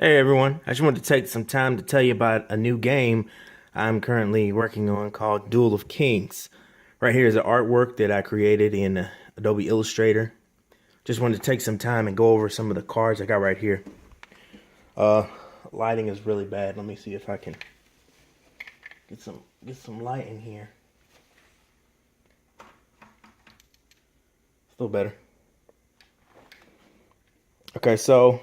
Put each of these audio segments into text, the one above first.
Hey everyone, I just wanted to take some time to tell you about a new game I'm currently working on called Duel of Kingz. Right here is the artwork that I created in Adobe Illustrator. Just wanted to take some time and go over some of the cards I got right here. Lighting is really bad. Let me see if I can get some light in here. Still better. Okay, so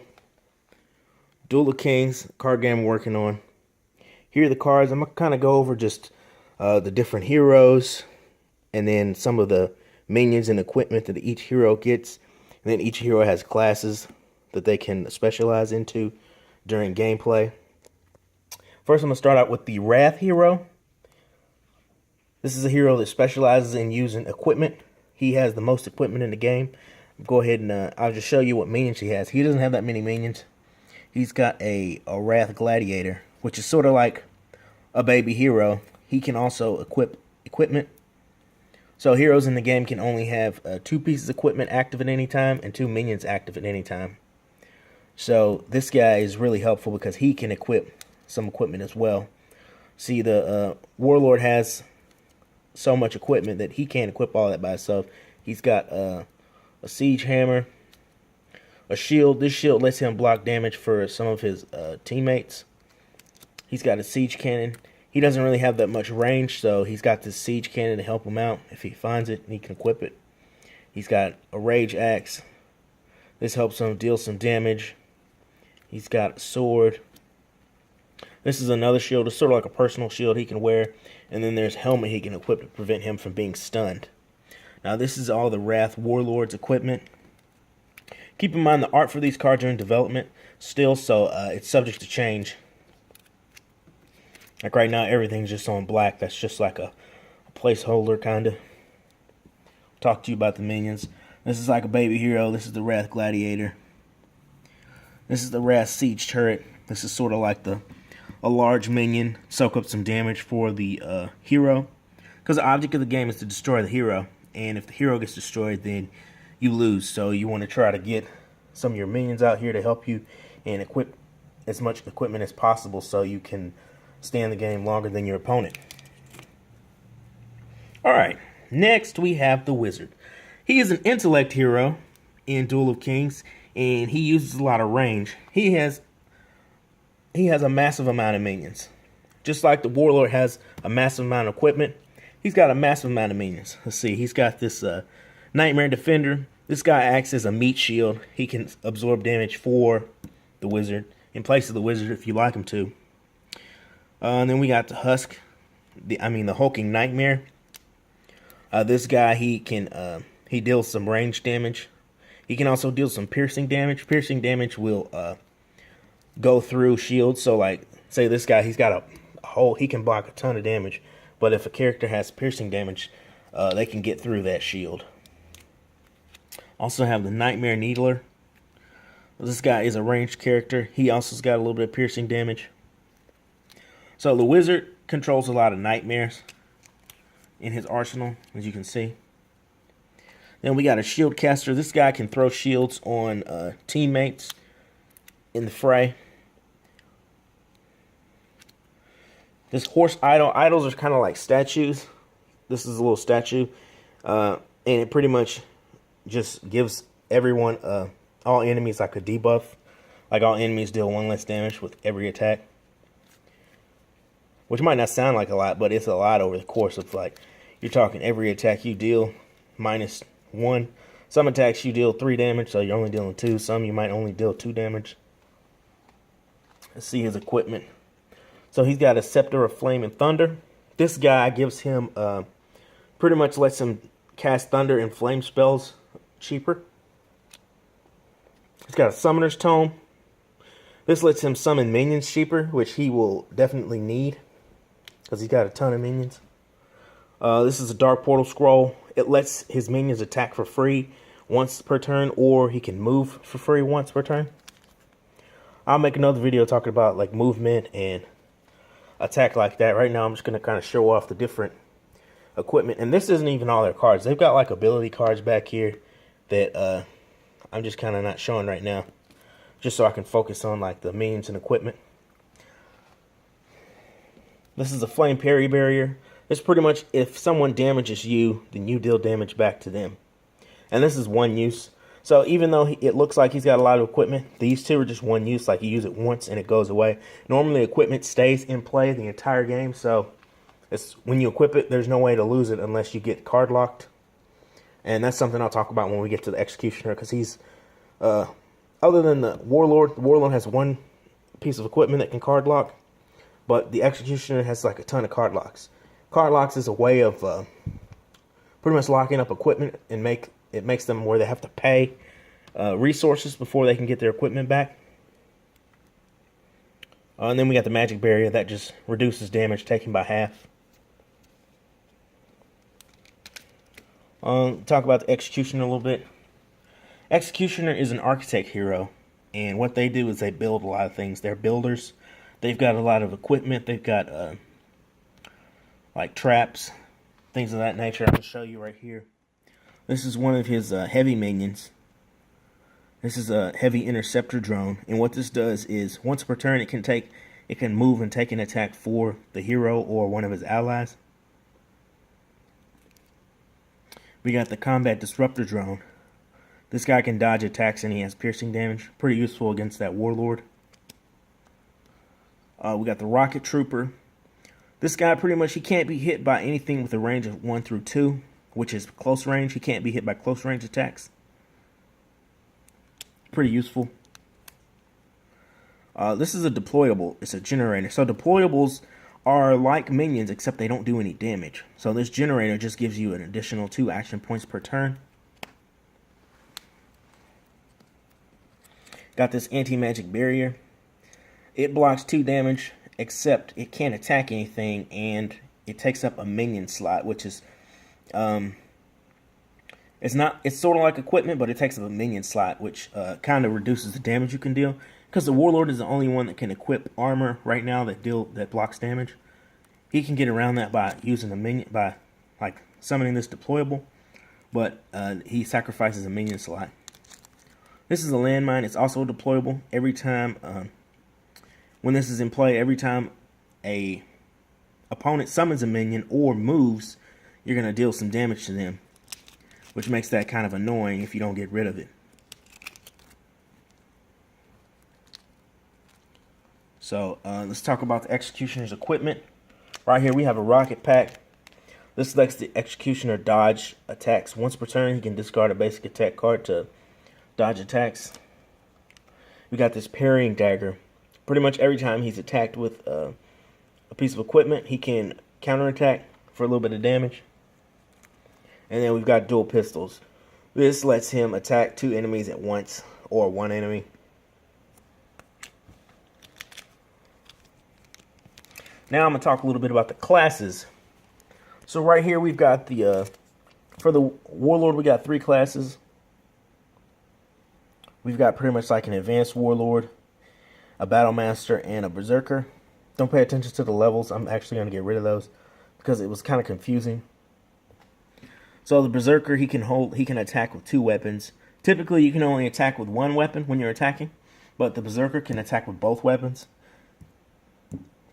Duel of Kingz, card game I'm working on. Here are the cards. I'm going to kind of go over just the different heroes and then some of the minions and equipment that each hero gets. And then each hero has classes that they can specialize into during gameplay. First, I'm going to start out with the Wrath hero. This is a hero that specializes in using equipment. He has the most equipment in the game. Go ahead and I'll just show you what minions he has. He doesn't have that many minions. He's got a Wrath Gladiator, which is sort of like a baby hero. He can also equip equipment. So heroes in the game can only have 2 pieces of equipment active at any time and 2 minions active at any time. So this guy is really helpful because he can equip some equipment as well. See, the Warlord has so much equipment that he can't equip all that by himself. He's got a siege hammer, a shield. This shield lets him block damage for some of his teammates. He's got a siege cannon. He doesn't really have that much range, so he's got this siege cannon to help him out if he finds it and he can equip it. He's got a rage axe. This helps him deal some damage. He's got a sword. This is another shield. It's sort of like a personal shield he can wear. And then there's a helmet he can equip to prevent him from being stunned. Now this is all the Wrath Warlord's equipment. Keep in mind the art for these cards are in development still, so it's subject to change. Like right now, everything's just on black. That's just like a placeholder, kind of. Talk to you about the minions. This is like a baby hero. This is the Wrath Gladiator. This is the Wrath Siege Turret. This is sort of like a large minion. Soak up some damage for the hero. Because the object of the game is to destroy the hero. And if the hero gets destroyed, then you lose. So you want to try to get some of your minions out here to help you and equip as much equipment as possible so you can stay in the game longer than your opponent. Alright, next we have the Wizard. He is an intellect hero in Duel of Kingz, and he uses a lot of range. He has a massive amount of minions. Just like the Warlord has a massive amount of equipment, he's got a massive amount of minions. Let's see, he's got this Nightmare Defender. This guy acts as a meat shield. He can absorb damage for the Wizard, in place of the Wizard if you like him to. And then we got the Husk, the Hulking Nightmare. This guy, he deals some range damage. He can also deal some piercing damage. Piercing damage will go through shields. So like, say this guy, he's got a hole. He can block a ton of damage. But if a character has piercing damage, they can get through that shield. Also have the Nightmare Needler. This guy is a ranged character. He also's got a little bit of piercing damage. So the Wizard controls a lot of nightmares in his arsenal, as you can see. Then we got a Shield Caster. This guy can throw shields on teammates in the fray. This Horse Idol. Idols are kind of like statues. This is a little statue. And it pretty much just gives everyone, all enemies, like a debuff. Like all enemies deal 1 less damage with every attack. Which might not sound like a lot, but it's a lot over the course of, like, you're talking every attack you deal -1. Some attacks you deal 3 damage, so you're only dealing 2. Some you might only deal 2 damage. Let's see his equipment. So he's got a Scepter of Flame and Thunder. This guy gives him, pretty much lets him cast Thunder and Flame spells cheaper. He's got a Summoner's Tome. This lets him summon minions cheaper, which he will definitely need, because he's got a ton of minions. This is a Dark Portal Scroll. It lets his minions attack for free once per turn, or he can move for free once per turn. I'll make another video talking about like movement and attack like that. Right now I'm just going to kind of show off the different equipment. And this isn't even all their cards. They've got like ability cards back here that I'm just kind of not showing right now. just so I can focus on like the minions and equipment. This is a flame parry barrier. It's pretty much if someone damages you, then you deal damage back to them. And this is one use. So even though it looks like he's got a lot of equipment, these two are just one use, like you use it once and it goes away. Normally equipment stays in play the entire game, so it's when you equip it, there's no way to lose it unless you get card locked. And that's something I'll talk about when we get to the Executioner, because he's, other than the Warlord has one piece of equipment that can card lock, but the Executioner has like a ton of card locks. Card locks is a way of pretty much locking up equipment, and it makes them where they have to pay resources before they can get their equipment back. And then we got the magic barrier that just reduces damage taken by half. Talk about the Executioner a little bit. Executioner is an architect hero, and what they do is they build a lot of things. They're builders. They've got a lot of equipment. They've got like traps, things of that nature. I'm going to show you right here. This is one of his heavy minions. This is a heavy interceptor drone, and what this does is once per turn it can move and take an attack for the hero or one of his allies. We got the combat disruptor drone. This guy can dodge attacks and he has piercing damage. Pretty useful against that warlord. We got the rocket trooper. This guy pretty much, he can't be hit by anything with a range of 1 through 2, which is close range. He can't be hit by close range attacks. Pretty useful. This is a deployable. It's a generator. So deployables are like minions, except they don't do any damage. So this generator just gives you an additional 2 action points per turn. Got this anti-magic barrier. It blocks 2 damage, except it can't attack anything, and it takes up a minion slot, which is it's sort of like equipment, but it takes up a minion slot, which kind of reduces the damage you can deal. Because the warlord is the only one that can equip armor right now that blocks damage. He can get around that by using a minion, by like summoning this deployable, but he sacrifices a minion slot. This is a landmine. It's also deployable. Every time when this is in play, every time a opponent summons a minion or moves, you're going to deal some damage to them, which makes that kind of annoying if you don't get rid of it. So let's talk about the Executioner's equipment. Right here we have a rocket pack. This lets the Executioner dodge attacks once per turn. He can discard a basic attack card to dodge attacks. We got this parrying dagger. Pretty much every time he's attacked with a piece of equipment, he can counterattack for a little bit of damage. And then we've got dual pistols. This lets him attack 2 enemies at once, or 1 enemy. Now I'm going to talk a little bit about the classes. So right here we've got the, for the Warlord we got 3 classes. We've got pretty much like an Advanced Warlord, a Battle Master, and a Berserker. Don't pay attention to the levels. I'm actually going to get rid of those because it was kind of confusing. So the Berserker, he can attack with 2 weapons. Typically you can only attack with 1 weapon when you're attacking, but the Berserker can attack with both weapons.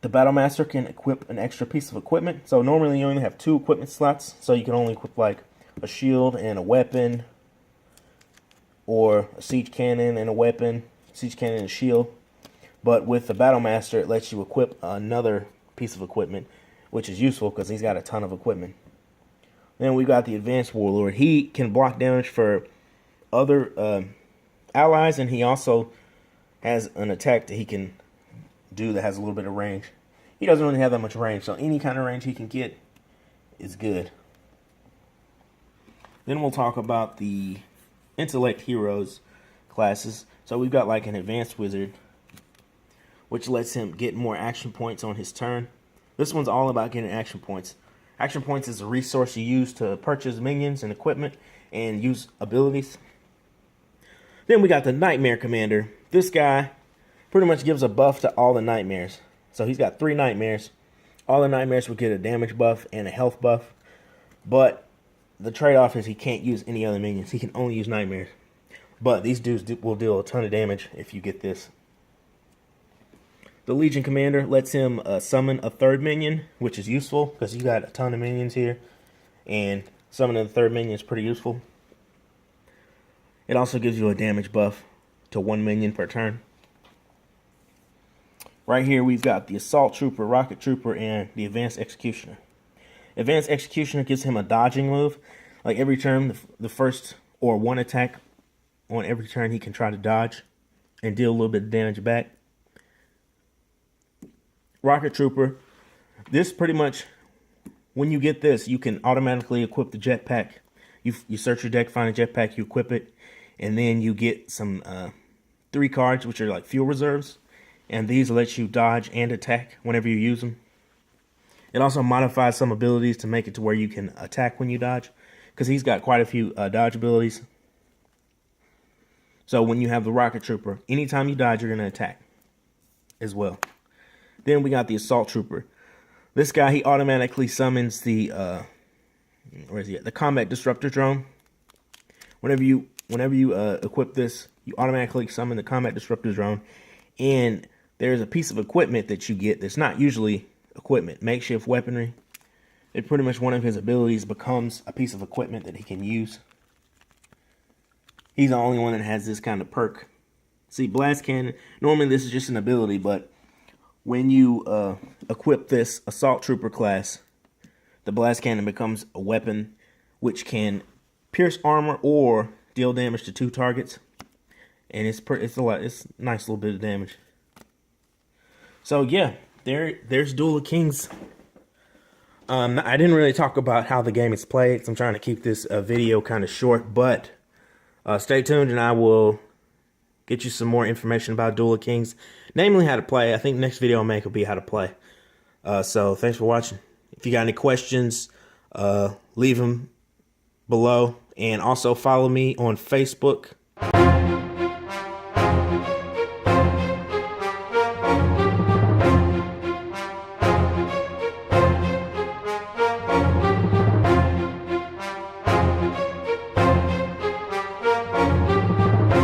The Battle Master can equip an extra piece of equipment. So normally you only have 2 equipment slots, so you can only equip like a shield and a weapon, or a siege cannon and a weapon, siege cannon and a shield. But with the Battle Master, it lets you equip another piece of equipment, which is useful because he's got a ton of equipment. Then we got the Advanced Warlord. He can block damage for other allies, and he also has an attack that he can do that has a little bit of range. He doesn't really have that much range, so any kind of range he can get is good. Then we'll talk about the Intellect Heroes classes. So we've got like an Advanced Wizard, which lets him get more action points on his turn. This one's all about getting action points. Action points is a resource you use to purchase minions and equipment and use abilities. Then we got the Nightmare Commander. This guy pretty much gives a buff to all the nightmares. So he's got 3 nightmares. All the nightmares will get a damage buff and a health buff. But the trade-off is he can't use any other minions. He can only use nightmares. But these dudes will deal a ton of damage if you get this. The Legion Commander lets him summon a third minion, which is useful because you got a ton of minions here. And summoning the third minion is pretty useful. It also gives you a damage buff to 1 minion per turn. Right here we've got the Assault Trooper, Rocket Trooper, and the Advanced Executioner. Advanced Executioner gives him a dodging move. Like every turn, the first or one attack on every turn he can try to dodge and deal a little bit of damage back. Rocket Trooper, this pretty much, when you get this, you can automatically equip the jetpack. You search your deck, find a jetpack, you equip it, and then you get some 3 cards, which are like fuel reserves. And these let you dodge and attack whenever you use them. It also modifies some abilities to make it to where you can attack when you dodge, because he's got quite a few dodge abilities. So when you have the Rocket Trooper, anytime you dodge, you're going to attack as well. Then we got the Assault Trooper. This guy, he automatically summons the the Combat Disruptor Drone. Whenever you equip this, you automatically summon the Combat Disruptor Drone, and there's a piece of equipment that you get that's not usually equipment, makeshift weaponry. It pretty much, one of his abilities becomes a piece of equipment that he can use. He's the only one that has this kind of perk. See, Blast Cannon, normally this is just an ability, but when you equip this Assault Trooper class, the Blast Cannon becomes a weapon which can pierce armor or deal damage to 2 targets. And it's a nice little bit of damage. So yeah, there's Duel of Kingz. I didn't really talk about how the game is played, so I'm trying to keep this video kind of short. But stay tuned, and I will get you some more information about Duel of Kingz, namely how to play. I think next video I'll make will be how to play. So thanks for watching. If you got any questions, leave them below, and also follow me on Facebook.